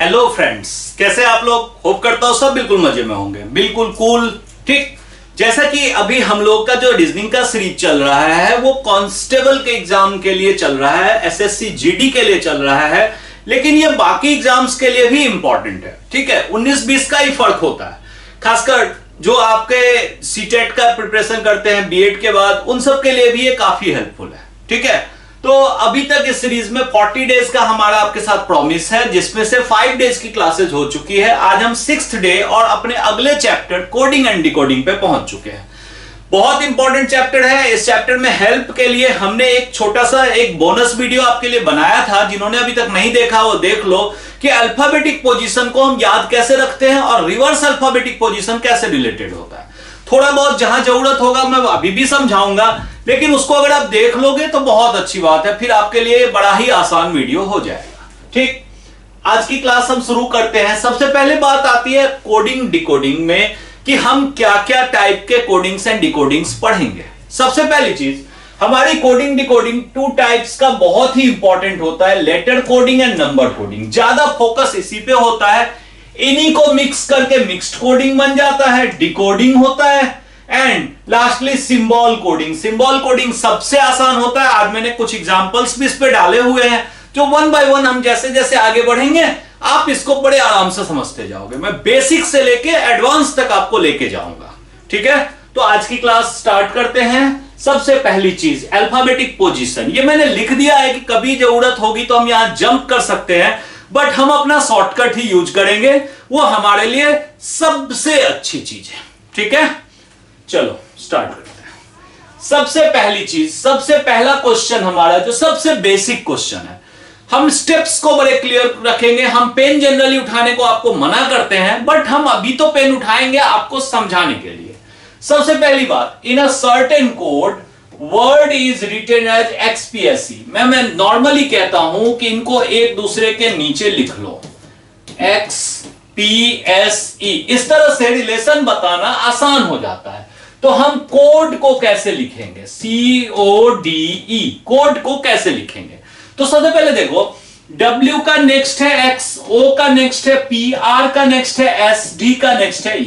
Hello friends, कैसे आप लोग? होप करता हूं सब बिल्कुल मजे में होंगे, बिल्कुल कूल। ठीक, जैसा कि अभी हम लोग का जो रीजनिंग का सीरीज चल रहा है वो कांस्टेबल के एग्जाम के लिए चल रहा है, एसएससी जीडी के लिए चल रहा है, लेकिन ये बाकी एग्जाम्स के लिए भी इंपॉर्टेंट है। ठीक है, 19-20 का ही फर्क होता है, खासकर जो आपके सीटेट का प्रिपरेशन करते हैं बीएड के बाद, उन सब के लिए भी ये काफी हेल्पफुल है। ठीक है, तो अभी तक इस सीरीज में 40 डेज का हमारा आपके साथ प्रॉमिस है, जिसमें से 5 डेज की क्लासेज हो चुकी है। आज हम 6th डे और अपने अगले चैप्टर कोडिंग एंड डिकोडिंग पे पहुंच चुके हैं। बहुत इंपॉर्टेंट चैप्टर है। इस चैप्टर में हेल्प के लिए हमने एक छोटा सा एक बोनस वीडियो आपके लिए बनाया था, जिन्होंने अभी तक नहीं देखा वो देख लो कि अल्फाबेटिक पोजीशन को हम याद कैसे रखते हैं और रिवर्स अल्फाबेटिक पोजीशन कैसे रिलेटेड होता है। थोड़ा बहुत जहां जरूरत होगा मैं अभी भी समझाऊंगा, लेकिन उसको अगर आप देख लोगे तो बहुत अच्छी बात है, फिर आपके लिए बड़ा ही आसान वीडियो हो जाएगा। ठीक, आज की क्लास हम शुरू करते हैं। सबसे पहले बात आती है कोडिंग डिकोडिंग में कि हम क्या क्या टाइप के कोडिंग्स एंड डिकोडिंग्स पढ़ेंगे। सबसे पहली चीज, हमारी कोडिंग डिकोडिंग 2 टाइप्स का बहुत ही इंपॉर्टेंट होता है, letter coding and number coding. ज्यादा फोकस इसी पे होता है। इन्हीं को मिक्स करके मिक्स्ड कोडिंग बन जाता है, डिकोडिंग होता है, and lastly symbol coding. Symbol coding सबसे आसान होता है। आज मैंने कुछ एग्जांपल्स भी इस पे डाले हुए हैं, जो 1 बाय 1 हम जैसे जैसे आगे बढ़ेंगे आप इसको बड़े आराम से समझते जाओगे। मैं बेसिक से लेके एडवांस तक आपको लेके जाऊंगा। ठीक है, तो आज की क्लास स्टार्ट करते हैं। सबसे पहली चीज अल्फाबेटिक पोजीशन। ये मैंने लिख दिया है कि कभी जरूरत होगी तो हम यहां जंप कर सकते हैं, बट हम अपना शॉर्टकट ही यूज करेंगे, वो हमारे लिए सबसे अच्छी चीज है। ठीक है, चलो स्टार्ट करते हैं। सबसे पहली चीज, सबसे पहला क्वेश्चन हमारा जो सबसे बेसिक क्वेश्चन है, हम स्टेप्स को बड़े क्लियर रखेंगे। हम पेन जनरली उठाने को आपको मना करते हैं, बट हम अभी तो पेन उठाएंगे आपको समझाने के लिए। सबसे पहली बात, in a certain code word is written as XPSE। मैं नॉर्मली कहता हूं कि इनको एक दूसरे के नीचे लिख लो, XPSE। इस तरह से रिलेशन बताना आसान हो जाता है। तो हम कोड को कैसे लिखेंगे, CODE, कोड को कैसे लिखेंगे? तो सबसे पहले देखो, W का नेक्स्ट है X, O का नेक्स्ट है P, R का नेक्स्ट है S, D का नेक्स्ट है E।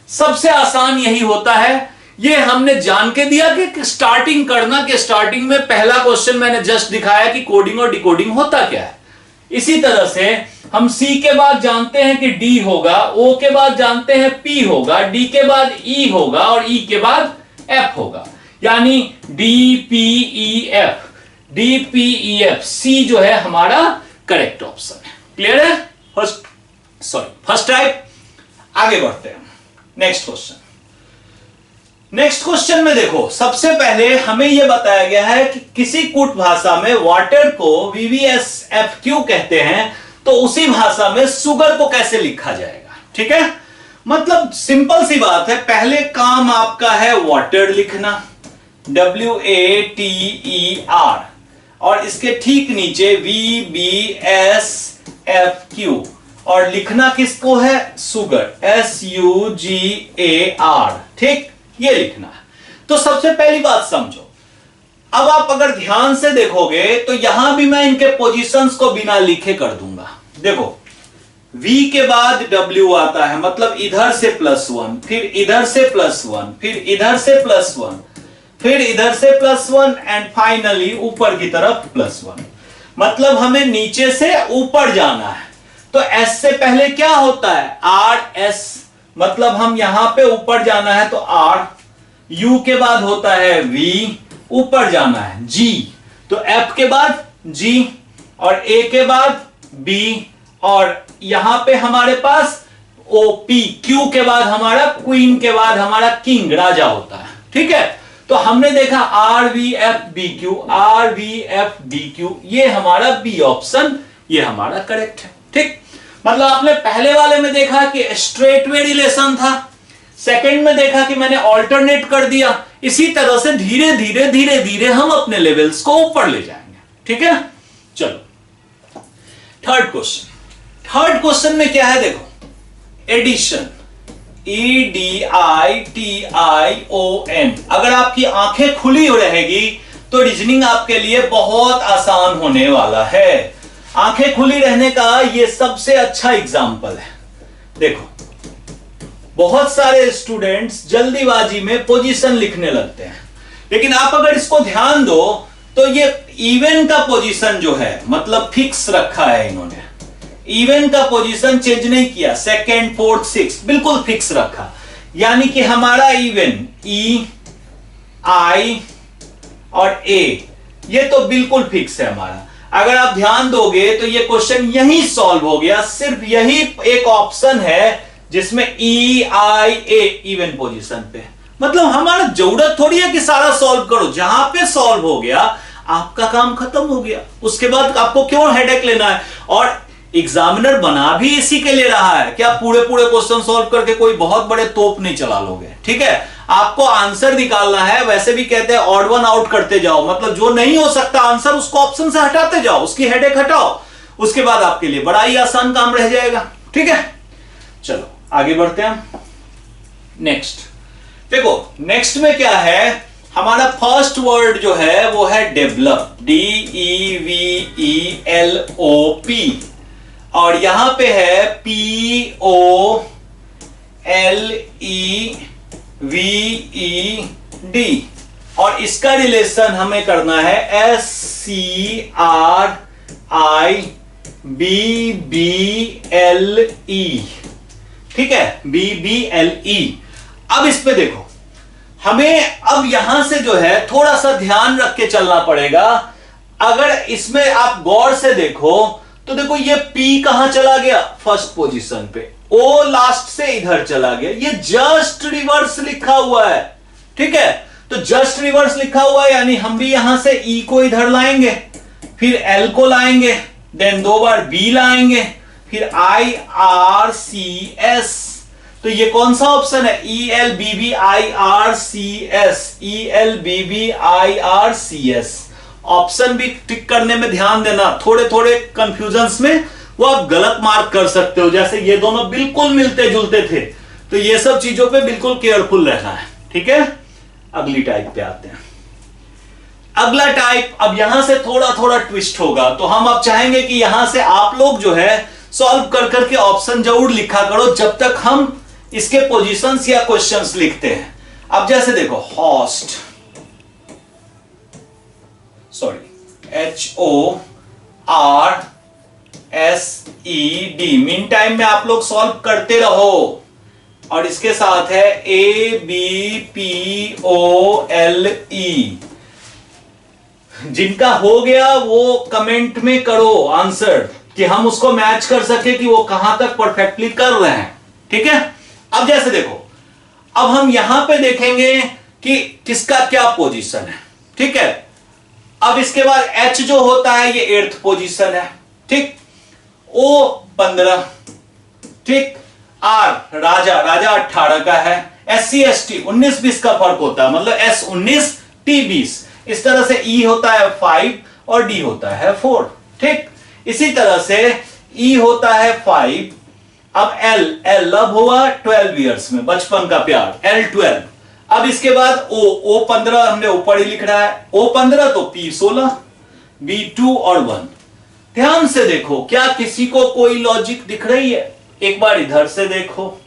सबसे आसान यही होता है। ये हमने जान के दिया कि स्टार्टिंग करना, कि स्टार्टिंग में पहला क्वेश्चन मैंने जस्ट दिखाया कि कोडिंग और डिकोडिंग होता क्या है। इसी तरह से हम C के बाद जानते हैं कि D होगा, O के बाद जानते हैं P होगा, D के बाद E होगा और E के बाद F होगा, यानी DPEF। DPEF, C जो है हमारा करेक्ट ऑप्शन है। क्लियर है? First type. आगे बढ़ते हैं, नेक्स्ट क्वेश्चन। नेक्स्ट क्वेश्चन में देखो, सबसे पहले हमें यह बताया गया है कि किसी कूट भाषा में वाटर को VVSFQ कहते हैं, तो उसी भाषा में सुगर को कैसे लिखा जाएगा। ठीक है, मतलब सिंपल सी बात है। पहले काम आपका है वाटर लिखना, WATER, और इसके ठीक नीचे VBSFQ, और लिखना किसको है? Sugar, SUGAR। ठीक, ये लिखना है। तो सबसे पहली बात समझो। अब आप अगर ध्यान से देखोगे तो यहां भी मैं इनके पोजीशंस को बिना लिखे कर दूंगा। देखो, V के बाद W आता है, मतलब इधर से +1, फिर इधर से +1, फिर इधर से +1, फिर इधर से +1, एंड फाइनली ऊपर की तरफ +1। मतलब हमें नीचे से ऊपर जाना है। तो S से पहले क्या होता है? RS, मतलब हम यहां पे ऊपर जाना है तो R। U के बाद होता है V, ऊपर जाना है G, तो F के बाद G, और A के बाद B, और यहां पे हमारे पास OP, Q के बाद हमारा क्वीन, के बाद हमारा किंग, राजा होता है। ठीक है, तो हमने देखा RVFBQ, RVFBQ, ये हमारा B ऑप्शन, ये हमारा करेक्ट है। ठीक, मतलब आपने पहले वाले में देखा कि स्ट्रेट वे रिलेशन था, सेकंड में देखा कि मैंने ऑल्टरनेट कर दिया। इसी तरह से धीरे धीरे धीरे धीरे हम अपने लेवल्स को ऊपर ले जाएंगे। ठीक है, चलो थर्ड क्वेश्चन। थर्ड क्वेश्चन में क्या है? देखो, एडिशन, EDITION। अगर आपकी आंखें खुली हो रहेगी तो रीजनिंग आपके लिए बहुत आसान होने वाला है। आंखें खुली रहने का ये सबसे अच्छा एग्जाम्पल है। देखो, बहुत सारे स्टूडेंट्स जल्दीबाजी में पोजीशन लिखने लगते हैं, लेकिन आप अगर इसको ध्यान दो तो ये इवन का पोजीशन जो है मतलब फिक्स रखा है इन्होंने, इवन का पोजीशन चेंज नहीं किया, सेकेंड फोर्थ सिक्स बिल्कुल फिक्स रखा। यानी कि हमारा इवन ई आई और ए ये तो बिल्कुल फिक्स है हमारा। अगर आप ध्यान दोगे तो ये क्वेश्चन यही सॉल्व हो गया, सिर्फ यही एक ऑप्शन है जिसमें ई आई ए इवन पोजीशन पे। मतलब हमारा जरूरत थोड़ी है कि सारा सॉल्व करो, जहां पे सॉल्व हो गया आपका काम खत्म हो गया, उसके बाद आपको क्यों हेडेक लेना है। और एग्जामिनर बना भी इसी के लिए रहा है कि आप पूरे पूरे क्वेश्चन सॉल्व करके कोई बहुत बड़े तोप नहीं चला लोगे, ठीक है। आपको आंसर निकालना है, वैसे भी कहते हैं ऑड वन आउट करते जाओ, मतलब जो नहीं हो सकता आंसर उसको ऑप्शन से हटाते जाओ, उसकी हेडेक हटाओ, उसके बाद आपके लिए बड़ा ही आसान काम रह जाएगा, ठीक है। चलो आगे बढ़ते हैं। नेक्स्ट देखो, नेक्स्ट में क्या है, हमारा फर्स्ट वर्ड जो है वो है डेवलप, DEVELOP, और यहां पे है POLEVED, और इसका रिलेशन हमें करना है SCRIBBLE, ठीक है, BBLE। अब इस पे देखो, हमें अब यहां से जो है थोड़ा सा ध्यान रख के चलना पड़ेगा। अगर इसमें आप गौर से देखो तो देखो ये P कहां चला गया, फर्स्ट पोजीशन पे, O लास्ट से इधर चला गया, ये जस्ट रिवर्स लिखा हुआ है, ठीक है। तो जस्ट रिवर्स लिखा हुआ है यानी हम भी यहां से E को इधर लाएंगे, फिर L को लाएंगे, देन 2 बार B लाएंगे, फिर IRCS। तो ये कौन सा ऑप्शन है, ELBBIRCS, ELBBIRCS। ऑप्शन भी टिक करने में ध्यान देना, थोड़े थोड़े कंफ्यूजन्स में वो आप गलत मार्क कर सकते हो, जैसे ये दोनों बिल्कुल मिलते जुलते थे, तो ये सब चीजों पे बिल्कुल केयरफुल रहना है, ठीक है। अगली टाइप पे आते हैं। अगला टाइप अब यहां से थोड़ा थोड़ा ट्विस्ट होगा, तो हम अब चाहेंगे कि यहां से आप लोग जो है सॉल्व कर करके ऑप्शन जरूर लिखा करो जब तक हम इसके पोजीशंस या क्वेश्चंस लिखते हैं। अब जैसे देखो, host, sorry, HORSED, mean time में आप लोग सॉल्व करते रहो, और इसके साथ है ABPOLE। जिनका हो गया वो कमेंट में करो आंसर, कि हम उसको मैच कर सके कि वो कहां तक परफेक्टली कर रहे हैं, ठीक है। अब जैसे देखो, अब हम यहां पे देखेंगे कि किसका क्या पोजीशन है, ठीक है। अब इसके बाद H जो होता है ये 8th पोजीशन है, ठीक। O 15, ठीक। R राजा 18 का है। SC ST 19-20 का फर्क होता है, मतलब S 19 T 20। इस तरह से E होता है 5 और D होता है 4, ठीक। इसी तरह से E होता है 5, अब L लव हुआ 12 इयर्स में, बचपन का प्यार, L 12। अब इसके बाद O 15 हमने ऊपर ही लिख रहा है, O 15 तो P 16, B 2 और 1। ध्यान से देखो, क्या किसी को कोई लॉजिक दिख रही है? एक बार इधर से देखो,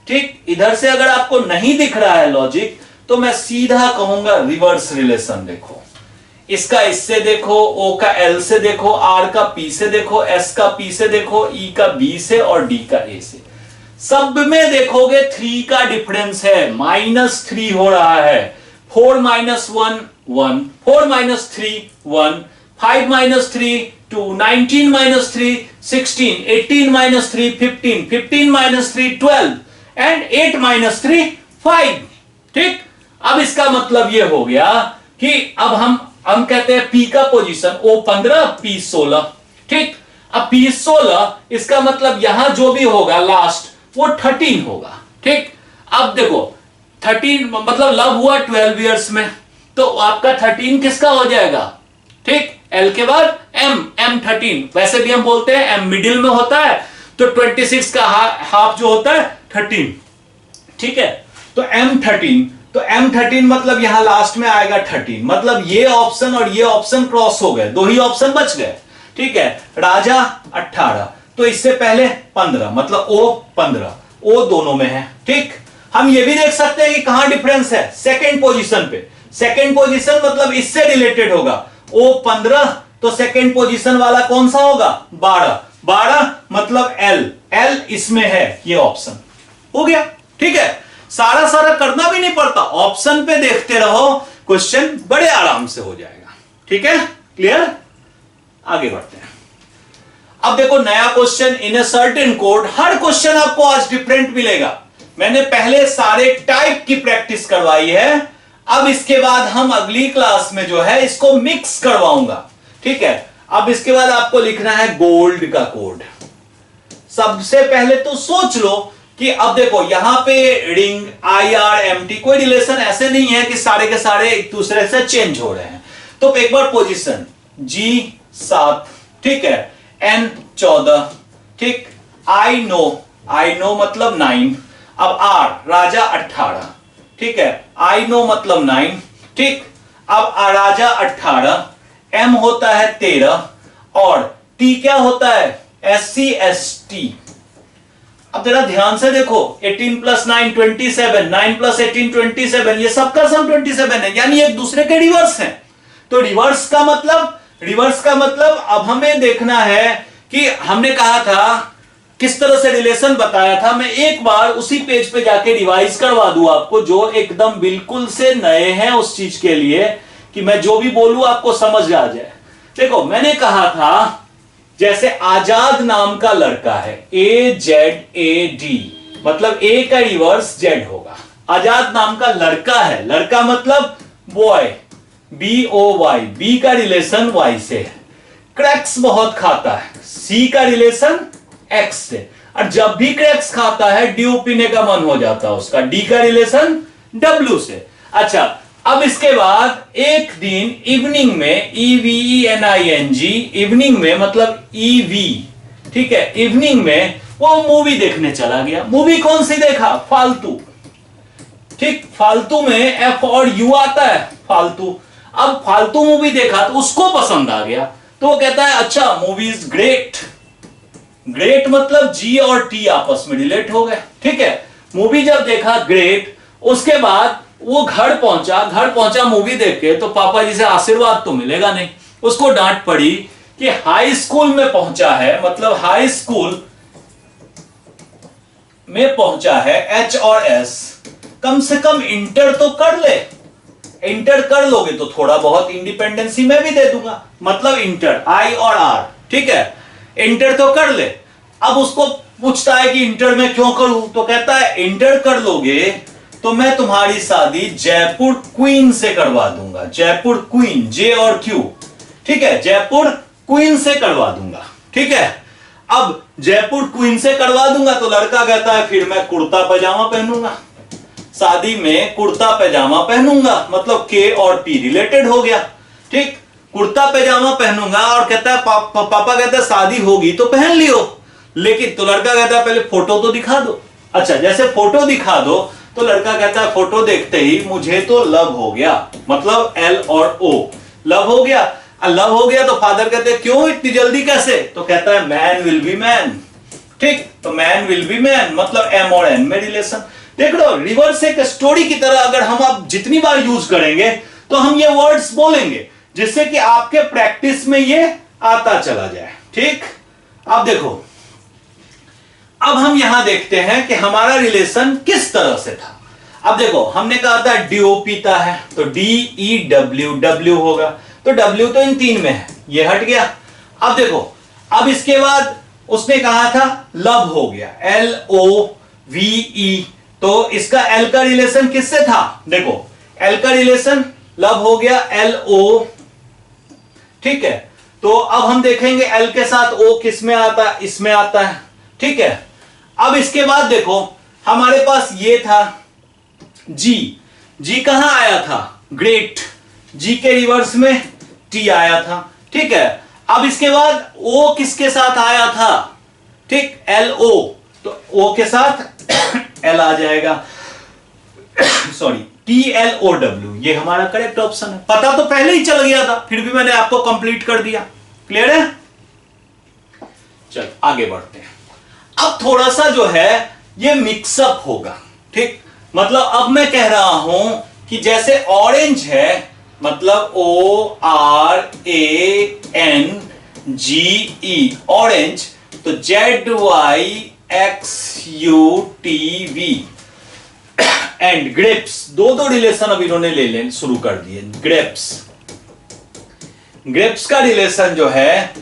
ठीक। इधर से अगर आपको नहीं दिख रहा है लॉजिक, तो मैं सीधा कहूंगा रिवर्स रिलेशन देखो। इसका इससे देखो, O का L से देखो, R का P से देखो, S का P से देखो, E का B से और D का A से। सब में देखोगे 3 का डिफरेंस है, -3 हो रहा है। 4 - 1 1, 4 - 3 1, 5 - 3 2, 19 - 3 16, 18 - 3 15, 15 - 3 12 एंड 8 - 3 5, ठीक। अब इसका मतलब यह हो गया कि अब हम कहते हैं P का पोजीशन O 15 P 16, ठीक। अब P 16 इसका मतलब यहां जो भी होगा लास्ट वो 13 होगा, ठीक। अब देखो 13 मतलब लव हुआ 12 इयर्स में, तो आपका 13 किसका हो जाएगा, ठीक। L के बाद M 13, वैसे भी हम बोलते हैं M मिडिल में होता है, तो 26 का हाफ जो होता है 13, ठीक है। तो M 13, तो M 13 मतलब यहां लास्ट में आएगा 13, मतलब ये ऑप्शन और ये ऑप्शन क्रॉस हो गए, 2 ही ऑप्शन बच गए। ठीक है, राजा 18, तो इससे पहले 15, मतलब ओ 15, ओ दोनों में है। ठीक, हम ये भी देख सकते हैं कि कहां डिफरेंस है, सेकेंड पोजीशन पे। सेकेंड पोजीशन मतलब इससे रिलेटेड होगा, ओ 15, तो सेकेंड पोजीशन वाला कौन सा होगा, 12, 12 मतलब एल, एल इसमें है, ये ऑप्शन हो गया। ठीक है, सारा सारा करना भी नहीं पड़ता, ऑप्शन पे देखते रहो, क्वेश्चन बड़े आराम से हो जाएगा। ठीक है, क्लियर, आगे बढ़ते हैं। अब देखो नया question in a certain code, her question आपको आज डिफरेंट मिलेगा। मैंने पहले सारे टाइप की प्रैक्टिस करवाई है, अब इसके बाद हम अगली क्लास में जो है इसको मिक्स करवाऊंगा। ठीक है, अब इसके बाद आपको लिखना है गोल्ड का कोड। सबसे पहले तो सोच लो कि अब देखो यहां पे रिंग IRMT कोई रिलेशन ऐसे नहीं है कि सारे के सारे एक दूसरे से चेंज हो रहे हैं। तो एक बार पोजीशन G7, ठीक है, N 14, ठीक, I नो मतलब 9, अब R राजा 18, ठीक है, I नो मतलब 9, ठीक, अब राजा 18, M होता है 13 और T क्या होता है, SC ST। अब जरा ध्यान से देखो, 18 + 9 27, 9 + 18 27, ये सबका सम 27 है, यानी एक दूसरे के रिवर्स हैं। तो रिवर्स का मतलब अब हमें देखना है कि हमने कहा था किस तरह से रिलेशन बताया था। मैं एक बार उसी पेज पे जाके रिवाइज करवा दूं आपको, जो एकदम बिल्कुल से नए हैं उस चीज के लिए कि मैं जो भी बोलूं आपको समझ आ जाए। देखो मैंने कहा था जैसे आजाद नाम का लड़का है, AZAD, मतलब A का रिवर्स Z होगा। आजाद नाम का लड़का है, लड़का मतलब बॉय, BOY, B का रिलेशन Y से है। क्रैक्स बहुत खाता है, C का रिलेशन X से, और जब भी क्रैक्स खाता है ड्यू पीने का मन हो जाता है उसका, D का रिलेशन W से। अच्छा, अब इसके बाद एक दिन इवनिंग में, EVENING, इवनिंग में मतलब EV, ठीक है, इवनिंग में वो मूवी देखने चला गया। मूवी कौन सी देखा, फालतू, ठीक, फालतू में F और U आता है, फालतू। अब फालतू मूवी देखा तो उसको पसंद आ गया, तो वो कहता है अच्छा मूवी इज ग्रेट। ग्रेट मतलब G और T आपस में रिलेट हो गए। ठीक है, मूवी जब देखा ग्रेट, उसके बाद वो घर पहुंचा मूवी देख के, तो पापा जी से आशीर्वाद तो मिलेगा नहीं, उसको डांट पड़ी कि हाई स्कूल में पहुंचा है, मतलब हाई स्कूल में पहुंचा है, H और S, कम से कम इंटर तो कर ले। इंटर कर लोगे तो थोड़ा बहुत इंडिपेंडेंसी मैं भी दे दूंगा, मतलब इंटर I और R, ठीक है, इंटर तो कर ले। अब उसको पूछता है कि इंटर में क्यों करूं, तो कहता है इंटर कर लोगे तो मैं तुम्हारी शादी जयपुर क्वीन से करवा दूंगा। जयपुर क्वीन, J और Q, ठीक है, जयपुर क्वीन से करवा दूंगा। ठीक है, अब जयपुर क्वीन से करवा दूंगा तो लड़का कहता है फिर मैं कुर्ता पैजामा पहनूंगा, शादी में कुर्ता पैजामा पहनूंगा, मतलब K और P रिलेटेड हो गया। ठीक, कुर्ता पैजामा पहनूंगा, और कहता है पापा कहता है शादी होगी तो पहन लियो, लेकिन तो लड़का कहता है पहले फोटो तो दिखा दो। अच्छा, जैसे फोटो दिखा दो तो लड़का कहता है फोटो देखते ही मुझे तो लव हो गया, मतलब L और O, लव हो गया। लव हो गया तो फादर कहते हैं क्यों इतनी जल्दी कैसे, तो कहता है मैन विल बी मैन। ठीक, तो मैन विल बी मैन मतलब M और N में रिलेशन। देख लो, रिवर्स एक स्टोरी की तरह अगर हम आप जितनी बार यूज करेंगे तो हम ये वर्ड्स बोलेंगे, जिससे कि आपके प्रैक्टिस में ये आता चला जाए। ठीक, अब देखो, अब हम यहां देखते हैं कि हमारा रिलेशन किस तरह से था। अब देखो, हमने कहा था DO पीता है, तो DEW, W होगा, तो W तो इन तीन में है, ये हट गया। अब देखो, अब इसके बाद उसने कहा था लव हो गया, LOVE, तो इसका L का रिलेशन किससे था, देखो L का रिलेशन लव हो गया, LO, ठीक है। तो अब हम देखेंगे L के साथ O किस में आता है, इसमें आता है। ठीक है, अब इसके बाद देखो हमारे पास ये था G कहां आया था, ग्रेट, G के रिवर्स में T आया था। ठीक है, अब इसके बाद O किसके साथ आया था, ठीक, LO, तो O के साथ L आ जाएगा, सॉरी, TLOW, ये हमारा करेक्ट ऑप्शन है। पता तो पहले ही चल गया था, फिर भी मैंने आपको कंप्लीट कर दिया। क्लियर है, चल आगे बढ़ते हैं। अब थोड़ा सा जो है ये मिक्सअप होगा, ठीक। मतलब अब मैं कह रहा हूं कि जैसे ऑरेंज है, मतलब ORANGE ऑरेंज, तो ZYXUTV एंड ग्रेप्स, दो रिलेशन अब इन्होंने ले शुरू कर दिए। ग्रेप्स का रिलेशन जो है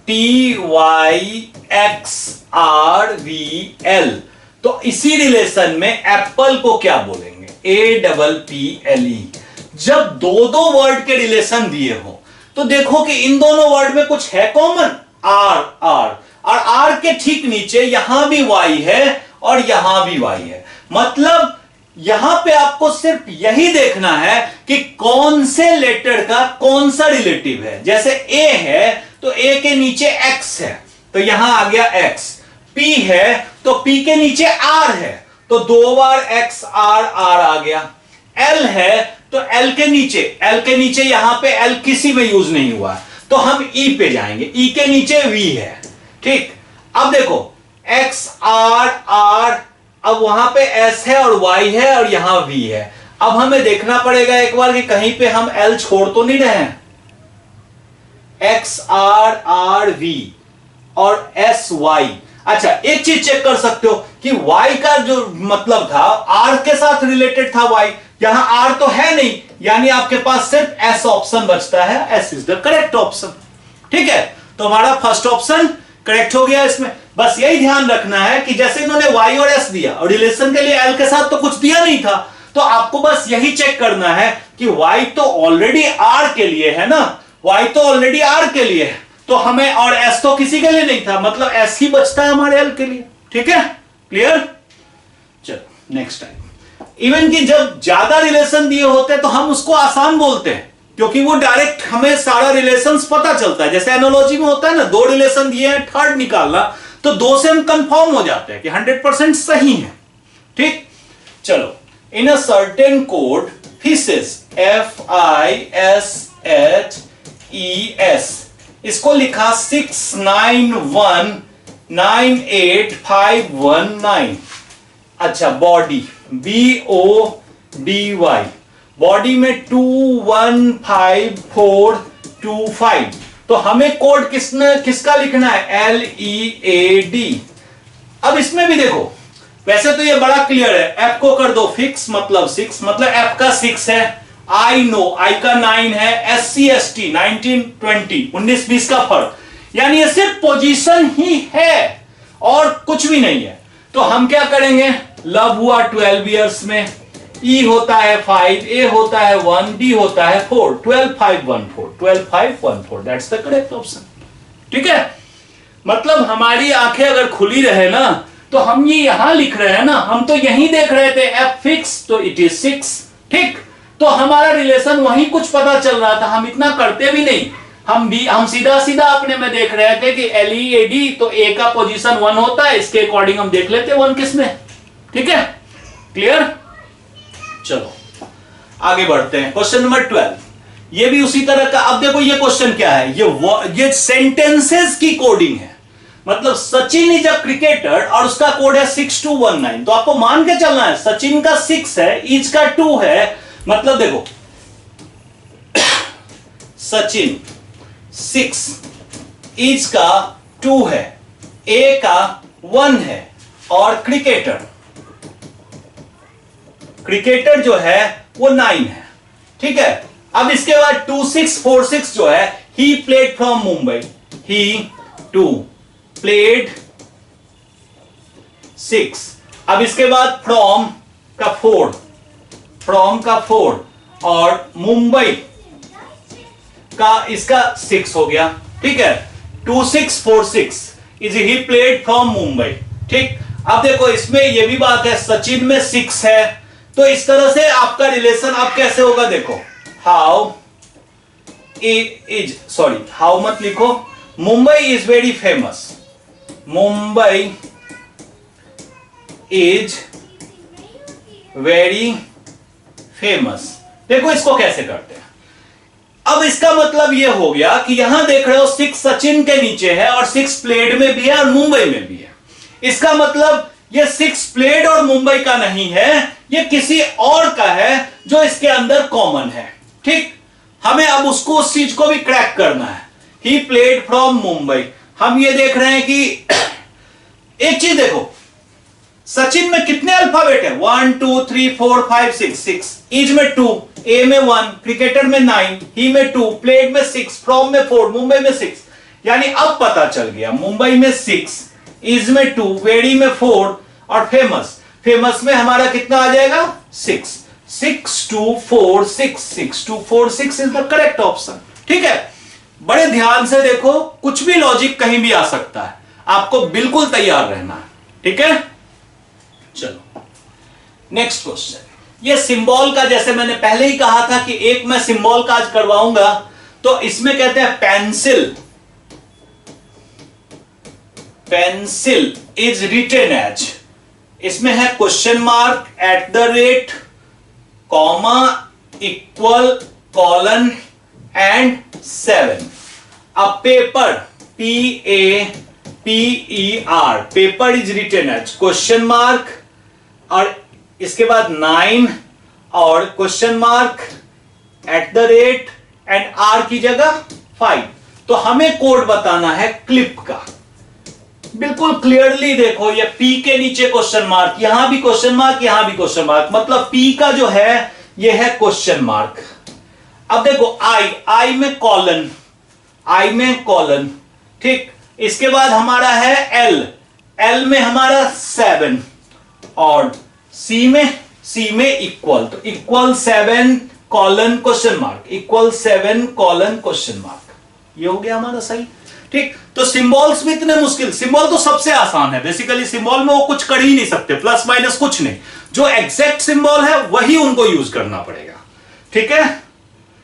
TYXRVL, तो इसी रिलेशन में एप्पल को क्या बोलेंगे? APPLE। जब दो वर्ड के रिलेशन दिए हो तो देखो कि इन दोनों वर्ड में कुछ है कॉमन, R और R के ठीक नीचे यहां भी Y है और यहां भी Y है। मतलब यहां पे आपको सिर्फ यही देखना है कि कौन से लेटर का कौन सा रिलेटिव है। जैसे A है तो A के नीचे X है, तो यहां आ गया X। P है तो P के नीचे R है, तो दो बार X R आ गया। L है तो L के नीचे यहां पे L किसी में यूज नहीं हुआ, तो हम E पे जाएंगे। E के नीचे V है, ठीक। अब देखो X R, अब वहां पे S है और Y है और यहां V है। अब हमें देखना पड़ेगा एक बार कि कहीं पे हम L छोड़ तो नहीं रहे हैं। XRV और SY। अच्छा, एक चीज चेक कर सकते हो कि Y का जो मतलब था R के साथ रिलेटेड था Y, यहां R तो है नहीं, यानी आपके पास सिर्फ S ऑप्शन बचता है। S is the correct option, ठीक है। तो हमारा फर्स्ट ऑप्शन करेक्ट हो गया। इसमें बस यही ध्यान रखना है कि जैसे इन्होंने Y और S दिया और रिलेशन के लिए L के साथ तो कुछ दिया नहीं था, तो आपको बस यही चेक करना है कि Y तो ऑलरेडी R के लिए है ना, Y तो ऑलरेडी R के लिए है, तो हमें, और S तो किसी के लिए नहीं था, मतलब S ही बचता है हमारे L के लिए, ठीक है। क्लियर? चलो नेक्स्ट टाइम। इवन कि जब ज्यादा रिलेशन दिए होते हैं तो हम उसको आसान बोलते हैं, क्योंकि वो डायरेक्ट हमें सारा रिलेशंस पता चलता है। जैसे एनालॉजी में होता है ना, दो रिलेशन दिए हैं, थर्ड निकालना, तो दो से हम कंफर्म हो जाते हैं कि 100% सही है, ठीक। चलो, in a certain code FISES, FISHES, इसको लिखा 691985519। अच्छा, बॉडी BODY, बॉडी में 215425, तो हमें कोड किसका लिखना है? LEAD। अब इसमें भी देखो, वैसे तो ये बड़ा क्लियर है, F को कर दो फिक्स, मतलब 6, मतलब F का 6 है। I नो, I का 9 है। SC ST 19 20, 19 20 का फर्क, यानी ये सिर्फ पोजीशन ही है और कुछ भी नहीं है। तो हम क्या करेंगे? लव हुआ 12 इयर्स में, E होता है 5, A होता है 1, D होता है 4, 12514, दैट्स द करेक्ट ऑप्शन, ठीक है। मतलब हमारी आंखें अगर खुली रहे ना, तो हम ये यहां लिख रहे हैं ना, हम तो यही देख रहे थे F फिक्स, तो इट इज 6, ठीक। तो हमारा रिलेशन वहीं कुछ पता चल रहा था, हम इतना करते भी नहीं, हम सीधा अपने में देख रहे थे कि LEAD, तो A का पोजीशन 1 होता है, इसके अकॉर्डिंग हम देख लेते 1 किसमें, ठीक है। क्लियर? चलो आगे बढ़ते हैं। क्वेश्चन नंबर 12, ये भी उसी तरह का। अब देखो ये क्वेश्चन क्या है, ये सेंटेंसेस की कोडिंग है। मतलब सचिन इज अ क्रिकेटर और उसका कोड है 6219, तो आपको मान के चलना है सचिन का 6 है, इज का 2 है, मतलब देखो सचिन 6, इज का 2 है, ए का 1 है, और क्रिकेटर जो है वो 9 है, ठीक है। अब इसके बाद 2646 जो है, he played from Mumbai, he too played 6। अब इसके बाद फ्रॉम का 4 और मुंबई का इसका 6 हो गया, ठीक है। 2646 is he played from Mumbai, ठीक। अब देखो इसमें यह भी बात है, सचिन में 6 है, तो इस तरह से आपका रिलेशन अब कैसे होगा? देखो, हाउ मत लिखो, Mumbai is very famous, Mumbai is very famous. देखो इसको कैसे करते हैं। अब इसका मतलब यह हो गया कि यहां देख रहे हो 6 सचिन के नीचे है और 6 प्लेड में भी है और मुंबई में भी है। इसका मतलब ये 6 प्लेड और मुंबई का नहीं है, ये किसी और का है जो इसके अंदर कॉमन है। ठीक, हमें अब उसको उस चीज को भी क्रैक करना है। He played from Mumbai. हम ये देख रहे हैं कि एक चीज देखो, सचिन में कितने अल्फाबेट है? 1 2 3 4 5 6 ईच में 2, ए में 1, क्रिकेटर में 9, ही में 2, प्लेड में 6, फ्रॉम में 4, मुंबई में 6। यानी अब पता चल गया, मुंबई में 6, इज में 2, वेड़ी में 4 और फेमस में हमारा कितना आ जाएगा? 6। 6 2 4 6 6 2 4 6 इज द करेक्ट ऑप्शन। ठीक है, बड़े ध्यान से देखो, कुछ भी लॉजिक कहीं भी आ सकता है, आपको बिल्कुल तैयार रहना है। ठीक है, चलो नेक्स्ट क्वेश्चन। ये सिंबल का, जैसे मैंने पहले ही कहा था कि एक मैं सिंबल का आज करवाऊंगा, तो इसमें कहते हैं pencil. Pencil is written as, इसमें है question mark, at the rate, comma, equal, colon and 7। अब paper, PAPER, paper is written as question mark और इसके बाद 9 और question mark, at the rate and R की जगह 5। तो हमें कोड बताना है क्लिप का। बिल्कुल क्लियरली देखो, ये P के नीचे क्वेश्चन मार्क, यहां भी क्वेश्चन मार्क, यहां भी क्वेश्चन मार्क, मतलब P का जो है ये है क्वेश्चन मार्क। अब देखो I में कॉलन, I में कॉलन। ठीक, इसके बाद हमारा है L में हमारा 7 और C में इक्वल, तो equal 7 colon question mark, equal 7 colon question mark. ये हो गया हमारा सही। ठीक, तो सिंबल्स में इतने मुश्किल, सिंबल तो सबसे आसान है बेसिकली, सिंबल में वो कुछ कर ही नहीं सकते, प्लस माइनस कुछ नहीं, जो एग्जैक्ट सिंबल है वही उनको यूज करना पड़ेगा। ठीक है,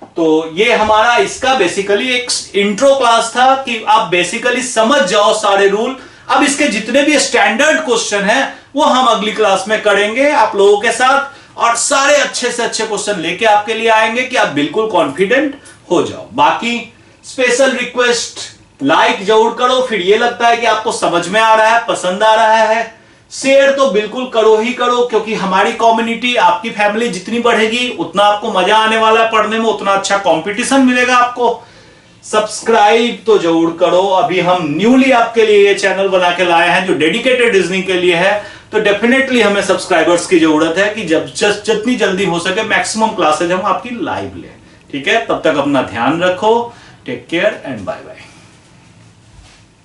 तो ये हमारा इसका बेसिकली एक इंट्रो क्लास था कि आप बेसिकली समझ जाओ सारे रूल। अब इसके जितने भी स्टैंडर्ड क्वेश्चन हैं वो हम अगली क्लास में करेंगे आप लोगों के साथ, और सारे अच्छे से अच्छे क्वेश्चन लेके आपके लिए आएंगे कि आप बिल्कुल कॉन्फिडेंट हो जाओ। बाकी स्पेशल रिक्वेस्ट, लाइक जरूर करो, फिर ये लगता है कि आपको समझ में आ रहा है, पसंद आ रहा है। शेयर तो बिल्कुल करो ही करो, क्योंकि हमारी कम्युनिटी, आपकी फैमिली जितनी बढ़ेगी उतना आपको मजा आने वाला है पढ़ने में, उतना अच्छा कंपटीशन मिलेगा आपको। सब्सक्राइब तो जरूर करो, अभी हम न्यूली आपके लिए ये चैनल बना के लाए हैं जो डेडिकेटेड रीजनिंग के लिए है, तो डेफिनेटली हमें सब्सक्राइबर्स की जरूरत है कि जितनी जल्दी हो सके मैक्सिमम क्लासेज हम आपकी लाइव लें। ठीक है, तब तक अपना ध्यान रखो, take care and bye bye.